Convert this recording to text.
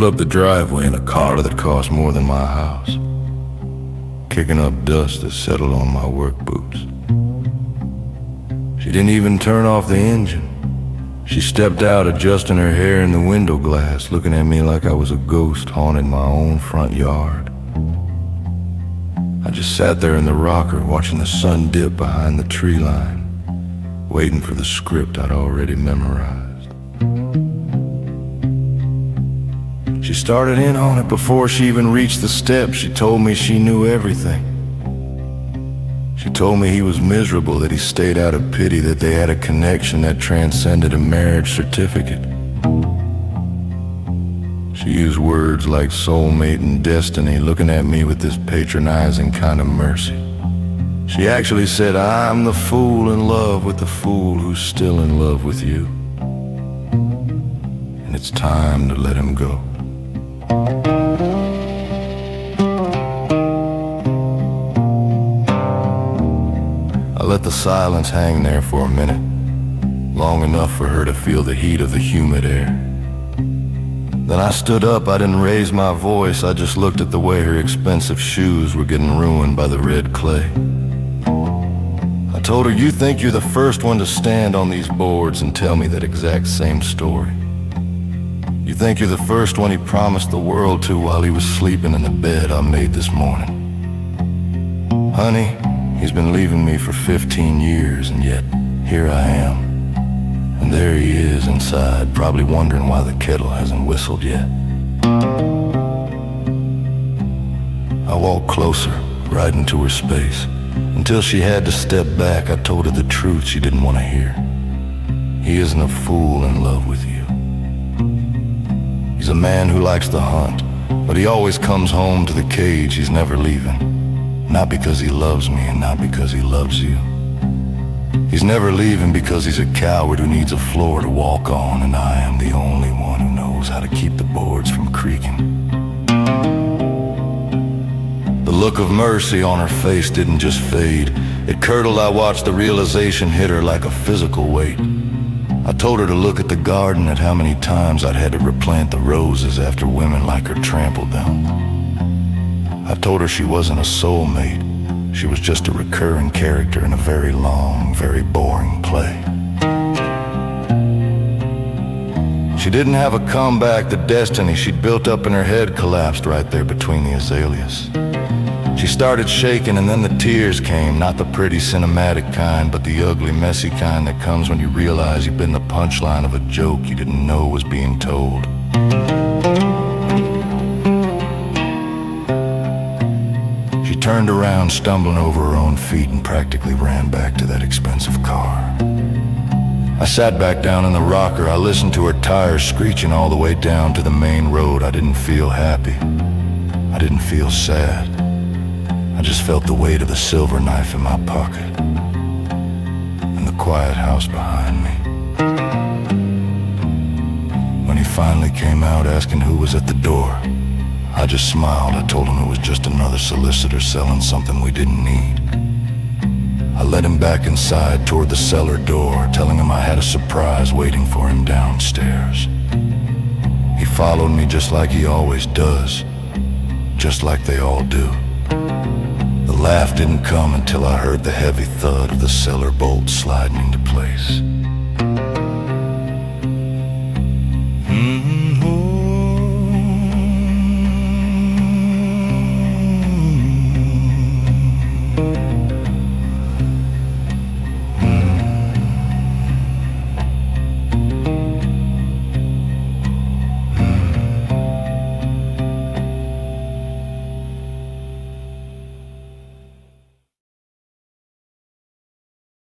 pulled up the driveway in a car that cost more than my house, kicking up dust that settled on my work boots. She didn't even turn off the engine. She stepped out, adjusting her hair in the window glass, looking at me like I was a ghost haunting my own front yard. I just sat there in the rocker, watching the sun dip behind the tree line, waiting for the script I'd already memorized. She started in on it before she even reached the steps. She told me she knew everything. She told me he was miserable, that he stayed out of pity, that they had a connection that transcended a marriage certificate. She used words like soulmate and destiny, looking at me with this patronizing kind of mercy. She actually said, "I'm the fool in love with the fool who's still in love with you. And it's time to let him go." I let the silence hang there for a minute, long enough for her to feel the heat of the humid air. Then I stood up. I didn't raise my voice. I just looked at the way her expensive shoes were getting ruined by the red clay. I told her, "You think you're the first one to stand on these boards and tell me that exact same story. You think you're the first one he promised the world to while he was sleeping in the bed I made this morning. Honey, he's been leaving me for 15 years, and yet here I am. And there he is inside, probably wondering why the kettle hasn't whistled yet." I walked closer, right into her space, until she had to step back. I told her the truth she didn't want to hear. He isn't a fool in love with you. He's a man who likes to hunt, but he always comes home to the cage. He's never leaving. Not because he loves me and not because he loves you. He's never leaving because he's a coward who needs a floor to walk on, and I am the only one who knows how to keep the boards from creaking. The look of mercy on her face didn't just fade. It curdled. I watched the realization hit her like a physical weight. I told her to look at the garden, at how many times I'd had to replant the roses after women like her trampled them. I told her she wasn't a soulmate. She was just a recurring character in a very long, very boring play. She didn't have a comeback. The destiny she'd built up in her head collapsed right there between the azaleas. She started shaking, and then the tears came, not the pretty cinematic kind, but the ugly, messy kind that comes when you realize you've been the punchline of a joke you didn't know was being told. She turned around, stumbling over her own feet, and practically ran back to that expensive car. I sat back down in the rocker. I listened to her tires screeching all the way down to the main road. I didn't feel happy. I didn't feel sad. I just felt the weight of the silver knife in my pocket and the quiet house behind me. When he finally came out asking who was at the door, I just smiled. I told him it was just another solicitor selling something we didn't need. I led him back inside toward the cellar door, telling him I had a surprise waiting for him downstairs. He followed me just like he always does, just like they all do. The laugh didn't come until I heard the heavy thud of the cellar bolt sliding into place.